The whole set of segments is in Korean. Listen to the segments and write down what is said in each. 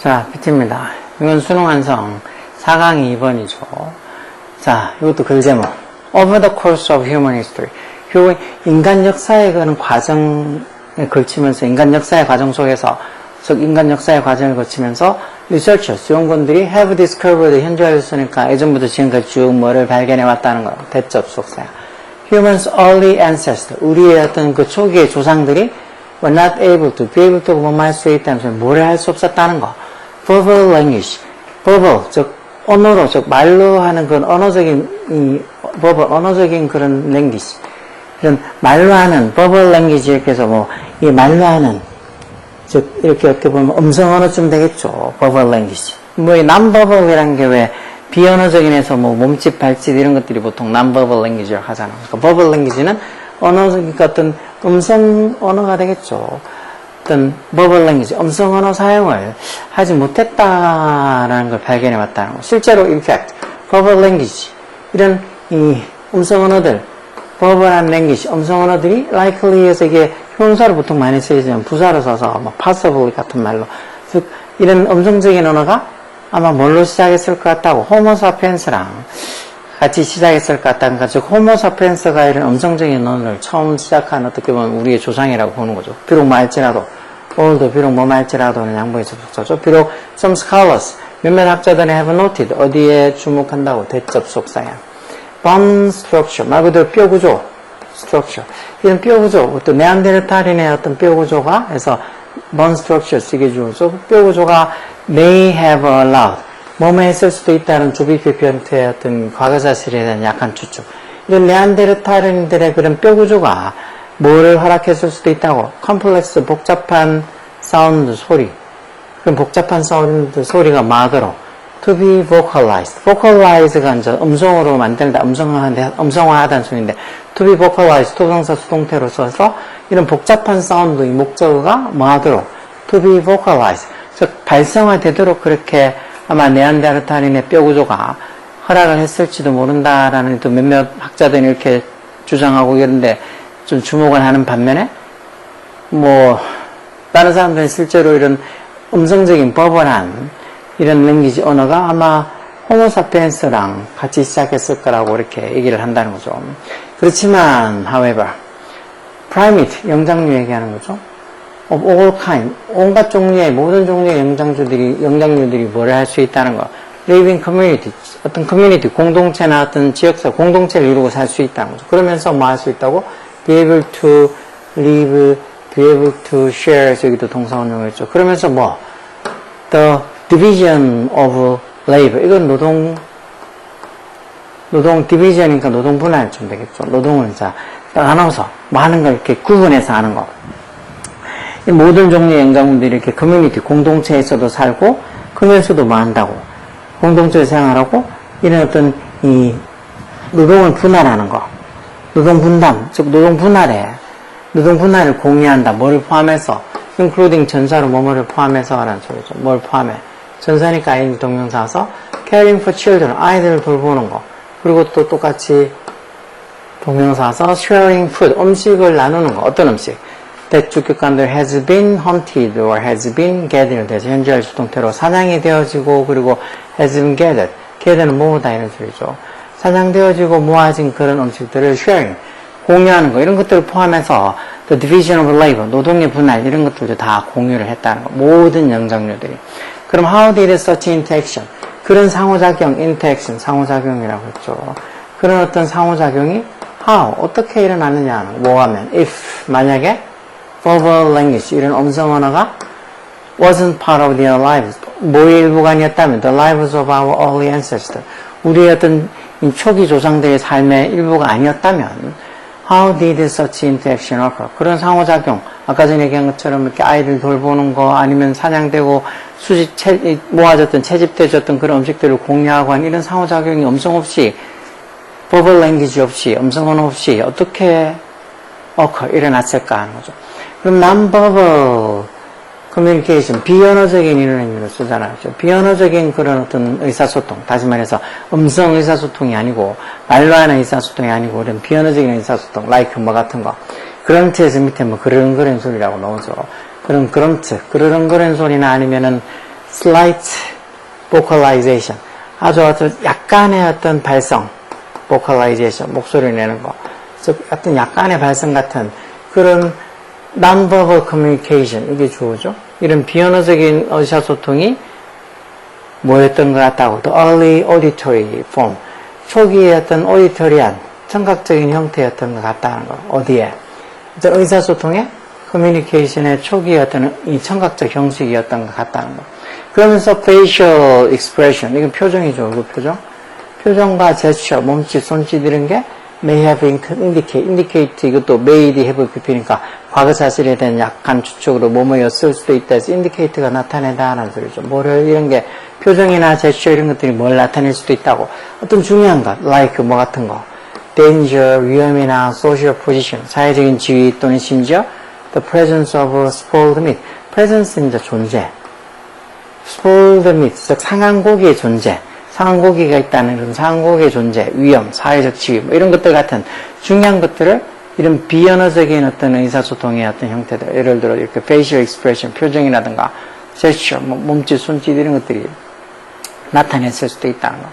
자, PT입니다. 이건 수능 완성 4강이 2번이죠. 자, 이것도 글 제목. Over the course of human history. 인간 역사에 그런 과정에 걸치면서, 인간 역사의 과정 속에서, 즉, 인간 역사의 과정을 거치면서, researchers, 연구원들이 have discovered, 현재화했으니까 예전부터 지금까지 쭉 뭐를 발견해 왔다는 거. 대접속사야. Humans' early ancestors, 우리의 어떤 그 초기의 조상들이 were not able to, be able to 뭐뭐 할 수 있다면서 뭐를 할 수 없었다는 거. verbal language, verbal, 즉, 언어로, 즉, 말로 하는 그런 언어적인, verbal, 언어적인 그런 language. 이런 말로 하는, verbal language 이렇게 해서 뭐, 이 말로 하는, 즉, 이렇게 어떻게 보면 음성 언어쯤 되겠죠. verbal language. 뭐, 이 non-verbal이라는 게 왜, 비언어적인 해서 뭐, 몸짓, 발짓 이런 것들이 보통 non-verbal language라고 하잖아. 그러니까 verbal language는 그러니까 어떤 음성 언어가 되겠죠. 어떤 verbal language, 음성 언어 사용을 하지 못했다라는 걸 발견해 왔다는 거. 실제로, in fact, verbal language, 이런 이 음성 언어들, verbal한 language, 음성 언어들이 likely에서 이게 형용사로 보통 많이 쓰이지만 부사로 써서 뭐 possible 같은 말로, 즉 이런 음성적인 언어가 아마 뭘로 시작했을 것 같다고, homo sapiens랑 같이 시작했을 것 같다. 그러니까 즉 호모 사피엔스가 이런 음성적인 언어를 처음 시작한 어떻게 보면 우리의 조상이라고 보는 거죠. 비록 말할지라도, 오늘도 비록 뭐 말할지라도는 양보의 접속사죠. 비록 some scholars, 몇몇 학자들이 have noted, 어디에 주목한다고, 대접속사야. bone structure, 말 그대로 뼈 구조, structure. 이런 뼈 구조, 또 네안데르탈인의 어떤 뼈 구조가 해서 bone structure 쓰게 주어서 뼈 구조가 may have allowed, 뭐뭐 했을 수도 있다는 조비피편트의 어떤 과거사실에 대한 약한 추측. 이런 네안데르탈인들의 그런 뼈 구조가 뭐를 허락했을 수도 있다고. 컴플렉스, 복잡한 사운드, 소리. 그럼 복잡한 사운드, 소리가 마더로. to be vocalized. vocalize가 이제 음성으로 만들다, 음성화하다는 소리인데, to be vocalized, 토동사 수동태로 써서 이런 복잡한 사운드, 이 목적어가 마더로. to be vocalized. 즉, 발성화되도록 그렇게 아마 네안데르탈인의 뼈 구조가 허락을 했을지도 모른다라는 또 몇몇 학자들이 이렇게 주장하고 이런데 좀 주목을 하는 반면에 뭐 다른 사람들은 실제로 이런 음성적인 버벌한 이런 랭귀지 언어가 아마 호모사피엔스랑 같이 시작했을 거라고 이렇게 얘기를 한다는 거죠. 그렇지만 however primate, 영장류 얘기하는 거죠. of all kind, 온갖 종류의, 모든 종류의 영장류들이 뭐를 할 수 있다는 거. living community, 어떤 커뮤니티, 공동체나 어떤 지역사, 공동체를 이루고 살 수 있다는 거죠. 그러면서 뭐 할 수 있다고? be able to live, be able to share, 여기도 동사원용이었죠. 그러면서 뭐, the division of labor, 이건 노동 디비전이니까 노동 분할 좀 되겠죠. 노동을 자, 나눠서, 뭐 하는 걸 이렇게 구분해서 하는 거. 이 모든 종류의 영장류들이 이렇게 커뮤니티, 공동체에서도 살고, 그러면서도 뭐 한다고. 공동체에 생활하고, 이런 어떤, 이, 노동을 분할하는 거. 노동 분담, 즉, 노동 분할을 공유한다. 뭐를 포함해서, including 전사로 뭐뭐를 포함해서 하라는 소리죠. 뭘 포함해. 전사니까 아이들 동명사서, caring for children, 아이들을 돌보는 거. 그리고 또 똑같이 동명사서, sharing food, 음식을 나누는 거. 어떤 음식? that 주격관들 has been hunted or has been gathered 해서 현재할 수동태로 사냥이 되어지고 그리고 has been gathered. gather는 모으다 이런 소리죠. 사냥되어지고 모아진 그런 음식들을 sharing, 공유하는 거 이런 것들을 포함해서 the division of labor, 노동의 분할 이런 것들도 다 공유를 했다는 거. 모든 영장류들이. 그럼 how did such interaction? 그런 상호작용, interaction, 상호작용이라고 했죠. 그런 어떤 상호작용이 how, 어떻게 일어나느냐 뭐 하면 if, 만약에 verbal language, 이런 음성 언어가 wasn't part of their lives, 뭐의 일부가 아니었다면 the lives of our early ancestors, 우리의 어떤 초기 조상들의 삶의 일부가 아니었다면 how did such interaction occur? 그런 상호작용, 아까 전에 얘기한 것처럼 이렇게 아이들 돌보는 거 아니면 사냥되고 모아졌던 채집되어졌던 그런 음식들을 공유하고 한 이런 상호작용이 음성 없이 verbal language 없이 음성 언어 없이 어떻게 일어났을까 하는 거죠. 그럼 non-verbal 커뮤니케이션, 비언어적인 이런 의미로 쓰잖아요. 비언어적인 그런 어떤 의사소통, 다시 말해서 음성 의사소통이 아니고 말로 하는 의사소통이 아니고 이런 비언어적인 의사소통, like 뭐 같은 거. 그런트에서 밑에 뭐 그르렁거리는 소리라고 나오죠. 그런 그런트, 그르렁거리는 소리나 아니면은 slight vocalization, 아주 약간의 어떤 발성, vocalization, 목소리를 내는 거. 즉 어떤 약간의 발성 같은 그런 non-verbal communication, 이게 주어죠. 이런 비언어적인 의사소통이 뭐였던 것 같다고. The early auditory form. 초기의 어떤 auditorian, 청각적인 형태였던 것 같다는 거. 어디에? 어떤 의사소통의 communication의 초기의 어떤 이 청각적 형식이었던 것 같다는 거. 그러면서 facial expression, 이건 표정이죠. 그 표정. 표정과 gesture, 몸짓, 손짓 이런 게 may have indicate, 이것도 may'd have pp니까 과거 사실에 대한 약간 추측으로 뭐뭐였을 수도 있다 해서 indicate가 나타내다라는 소리죠. 뭐를 이런 게 표정이나 gesture 이런 것들이 뭘 나타낼 수도 있다고. 어떤 중요한 것, like 뭐 같은 거, danger, 위험이나 social position, 사회적인 지위 또는 심지어 the presence of spoiled meat, presence는 이제 존재, spoiled meat, 즉 상한 고기의 존재. 상한 고기가 있다는 그런 상한 고기의 존재, 위험, 사회적 지위, 뭐 이런 것들 같은 중요한 것들을 이런 비언어적인 어떤 의사소통의 어떤 형태들, 예를 들어 이렇게 facial expression, 표정이라든가 gesture, 뭐 몸짓, 손짓 이런 것들이 나타냈을 수도 있다는 거.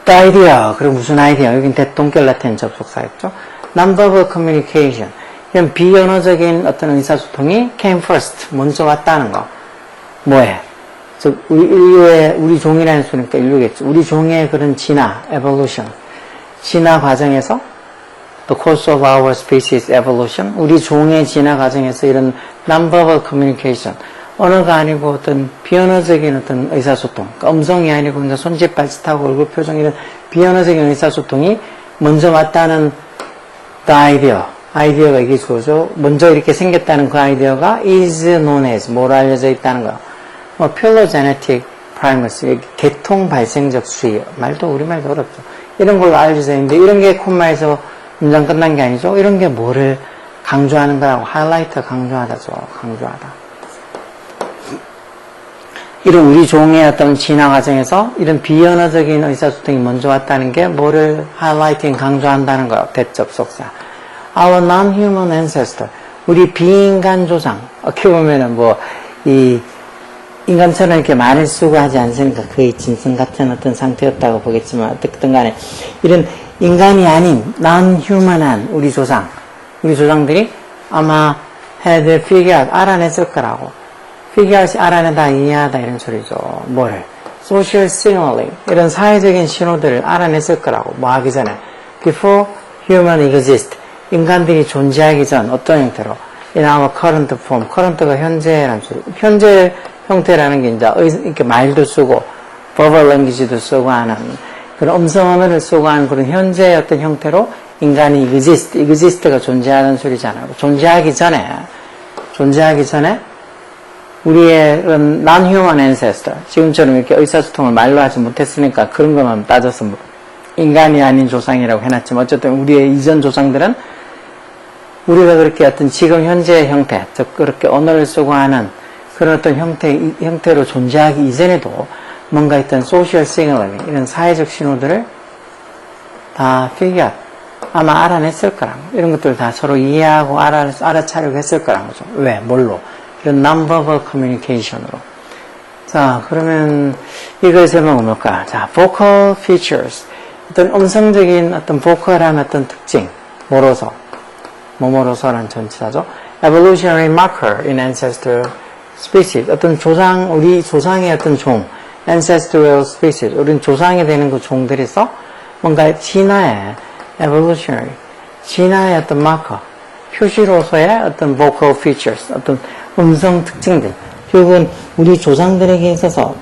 The idea, 그리고 무슨 아이디어? 여긴 대동결 라틴 접속사였죠. Non-verbal communication, 이런 비언어적인 어떤 의사소통이 came first, 먼저 왔다는 거. 뭐에? 즉, 우리 종이라는 수니까 인류겠죠. 우리 종의 그런 진화, evolution. 진화 과정에서, the course of our species evolution. 우리 종의 진화 과정에서 이런 non-verbal communication. 언어가 아니고 어떤 비언어적인 어떤 의사소통. 그러니까 음성이 아니고 그냥 손짓, 발짓하고 얼굴 표정 이런 비언어적인 의사소통이 먼저 왔다는 the idea. 아이디어가 이게 주어져. 먼저 이렇게 생겼다는 그 아이디어가 is known as. 뭐로 알려져 있다는 거야. 뭐 phylogenetic primacy, 계통 발생적 수위, 말도 우리말도 어렵죠. 이런 걸로 알려져 있는데 이런 게 콤마에서 문장 끝난 게 아니죠. 이런 게 뭐를 강조하는 거라고. 하이라이트 강조하다죠. 강조하다. 이런 우리 종의 어떤 진화 과정에서 이런 비언어적인 의사소통이 먼저 왔다는 게 뭐를 하이라이팅 강조한다는 거예요. 대접속사. Our non-human ancestor, 우리 비인간 조상. 어떻게 보면은 인간처럼 이렇게 말을 쓰고 하지 않습니까? 거의 짐승 같은 어떤 상태였다고 보겠지만, 어떻든 간에, 이런 인간이 아닌, non-human한 우리 조상들이 아마 had figured out, 알아냈을 거라고. figure out이 알아내다, 이해하다, 이런 소리죠. 뭐를? social signaling, 이런 사회적인 신호들을 알아냈을 거라고. 뭐 하기 전에. before human exist, 인간들이 존재하기 전, 어떤 형태로? in our current form, current가 현재라는 소리. 현재 형태라는 게 이제 이렇게 말도 쓰고 verbal language도 쓰고 하는 그런 음성 언어를 쓰고 하는 그런 현재의 어떤 형태로 인간이 exist가 존재하는 소리잖아요. 존재하기 전에 우리의 non-human ancestor, 지금처럼 이렇게 의사소통을 말로 하지 못했으니까 그런 것만 따져서 뭐 인간이 아닌 조상이라고 해놨지만 어쨌든 우리의 이전 조상들은 우리가 그렇게 어떤 지금 현재의 형태, 즉 그렇게 언어를 쓰고 하는 그런 어떤 형태로 존재하기 이전에도 뭔가 있던 social signaling, 이런 사회적 신호들을 다 figure, 아마 알아냈을 거라고. 이런 것들을 다 서로 이해하고 알아차리고 했을 거라는 거죠. 왜? 뭘로? 이런 non-verbal communication으로. 자, 그러면 이걸 제목은 뭘까? 자, vocal features. 어떤 음성적인 어떤 vocal한 어떤 특징. 뭐뭐로서라는 전치사죠. evolutionary marker in ancestral species, 어떤 우리 조상의 어떤 ancestral species, 우리 조상이 되는 그 종들에서 뭔가 진화의 evolutionary, 진화의 어떤 마커, 표시로서의 어떤 vocal features, 어떤 음성 특징들, 결국은 우리 조상들에게 있어서,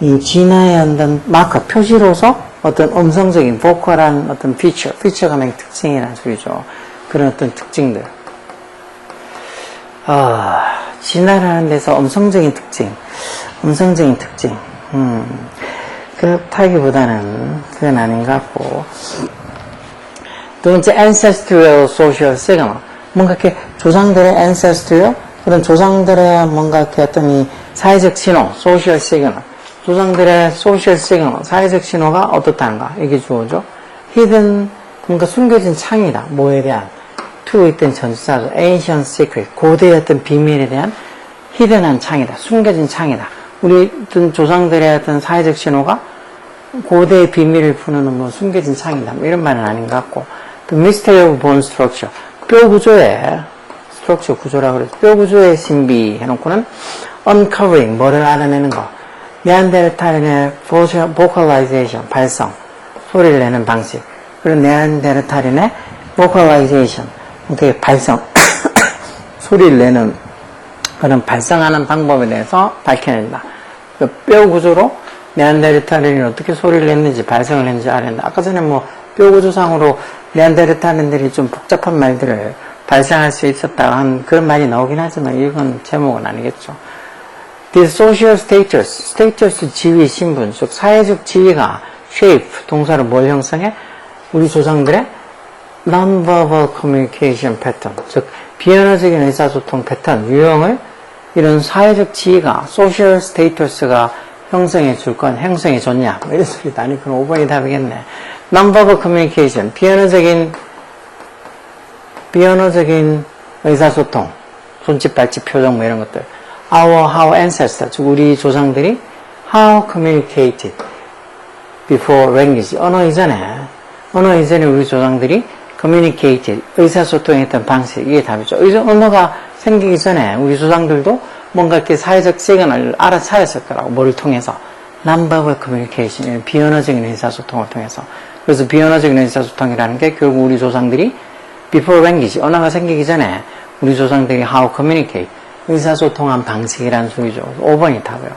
이 진화의 어떤 마커, 표시로서 어떤 음성적인 vocal한 어떤 feature가 막 특징이라는 소리죠. 그런 어떤 특징들. 진화라는 데서 음성적인 특징. 그렇다기보다는 그건 아닌 것 같고. 두 번째, ancestral social signal. 뭔가 이렇게 조상들의 ancestral, 그런 조상들의 뭔가 이렇게 어떤 이 사회적 신호, social signal. 조상들의 social signal, 사회적 신호가 어떻다는가. 이게 주어죠. hidden, 뭔가 숨겨진 창이다. 뭐에 대한? to 있던 전치사죠. ancient secret, 고대의 어떤 비밀에 대한 hidden한 창이다. 숨겨진 창이다. 우리 어떤 조상들의 어떤 사회적 신호가 고대의 비밀을 푸는 뭐 숨겨진 창이다. 뭐 이런 말은 아닌 것 같고. 또 mystery of bone structure. 뼈 구조의 structure 구조라고 그래서 뼈 구조의 신비 해놓고는 uncovering, 뭐를 알아내는 거. 네안데르탈인의 vocalization, 발성, 소리를 내는 방식. 그리고 네안데르탈인의 vocalization, 그 발성, 소리를 내는 그런 발성하는 방법에 대해서 밝혀낸다. 그 뼈 구조로 네안데르탈인이 어떻게 소리를 냈는지, 발성을 했는지 알아낸다. 아까 전에 뭐 뼈 구조상으로 네안데르탈인들이 좀 복잡한 말들을 발생할 수 있었다 한 그런 말이 나오긴 하지만 이건 제목은 아니겠죠. The social status, status 지위, 신분, 즉 사회적 지위가 shape, 동사로 뭘 형성해? 우리 조상들의 non-verbal communication pattern, 즉 비언어적인 의사소통 패턴, 유형을 이런 사회적 지위가, social status가 형성해 줄 건 형성해 줬냐? 뭐 이런 소리도 아니, 그럼 5번이 답이겠네. non-verbal communication, 비언어적인 의사소통, 손짓, 발짓, 표정 뭐 이런 것들. How ancestors, 즉 우리 조상들이 how communicated before language, 언어 이전에 우리 조상들이 communicated, 의사소통했던 방식, 이게 답이죠. 언어가 생기기 전에 우리 조상들도 뭔가 이렇게 사회적 시그널을 알아차렸을 거라고, 뭐를 통해서? non-verbal communication, 비언어적인 의사소통을 통해서. 그래서 비언어적인 의사소통이라는 게 결국 우리 조상들이 before language, 언어가 생기기 전에 우리 조상들이 how communicate, 의사소통한 방식이라는 소리죠. 5번이 답이에요.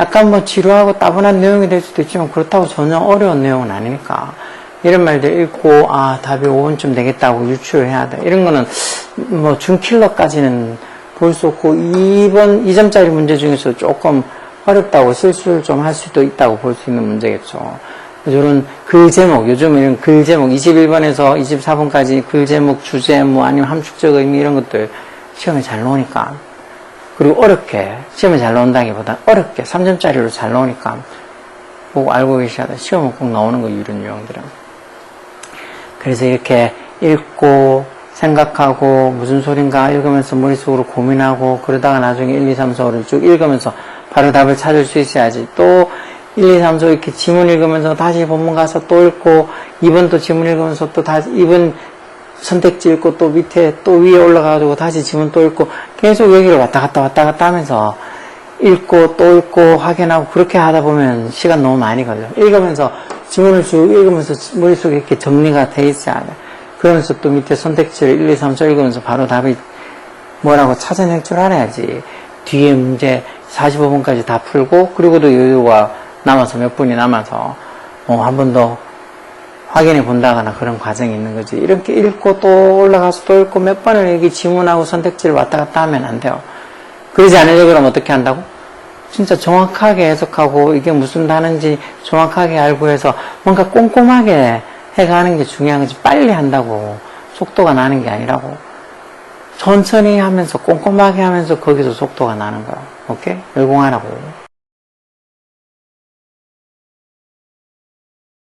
약간 뭐 지루하고 따분한 내용이 될 수도 있지만 그렇다고 전혀 어려운 내용은 아니니까 이런 말들 읽고 답이 5번쯤 되겠다고 유추를 해야 돼. 이런 거는 뭐 준킬러까지는 볼 수 없고 2점짜리 문제 중에서 조금 어렵다고 실수를 좀 할 수도 있다고 볼 수 있는 문제겠죠. 이런 글 제목, 요즘 이런 글 제목 21번에서 24번까지 글 제목, 주제 뭐 아니면 함축적 의미 이런 것들 시험에 잘 나오니까, 그리고 어렵게 시험에 잘 나온다기보다 어렵게 3점짜리로 잘 나오니까 꼭 알고 계셔야 돼. 시험은 꼭 나오는 거 이런 유형들은. 그래서 이렇게 읽고 생각하고 무슨 소린가 읽으면서 머릿속으로 고민하고 그러다가 나중에 1, 2, 3, 4를 쭉 읽으면서 바로 답을 찾을 수 있어야지. 또 1, 2, 3, 4 이렇게 지문 읽으면서 다시 본문 가서 또 읽고 2번 또 지문 읽으면서 또 다시 2번 선택지 읽고 또 밑에 또 위에 올라가가지고 다시 지문 또 읽고 계속 여기를 왔다 갔다 하면서 읽고 또 읽고 확인하고 그렇게 하다 보면 시간 너무 많이 걸려. 읽으면서 지문을 쭉 읽으면서 머릿속에 이렇게 정리가 돼 있어야 돼. 그러면서 또 밑에 선택지를 1, 2, 3, 4 읽으면서 바로 답이 뭐라고 찾아낼 줄 알아야지. 뒤에 문제 45분까지 다 풀고 그리고도 여유가 남아서 몇 분이 남아서 한 번 더 확인해 본다거나 그런 과정이 있는 거지. 이렇게 읽고 또 올라가서 또 읽고 몇 번을 여기 지문하고 선택지를 왔다 갔다 하면 안 돼요. 그러지 않으려고 그러면 어떻게 한다고? 진짜 정확하게 해석하고 이게 무슨 단어인지 정확하게 알고 해서 뭔가 꼼꼼하게 해가는 게 중요한 거지. 빨리 한다고 속도가 나는 게 아니라고. 천천히 하면서 꼼꼼하게 하면서 거기서 속도가 나는 거야. 오케이? 열공하라고.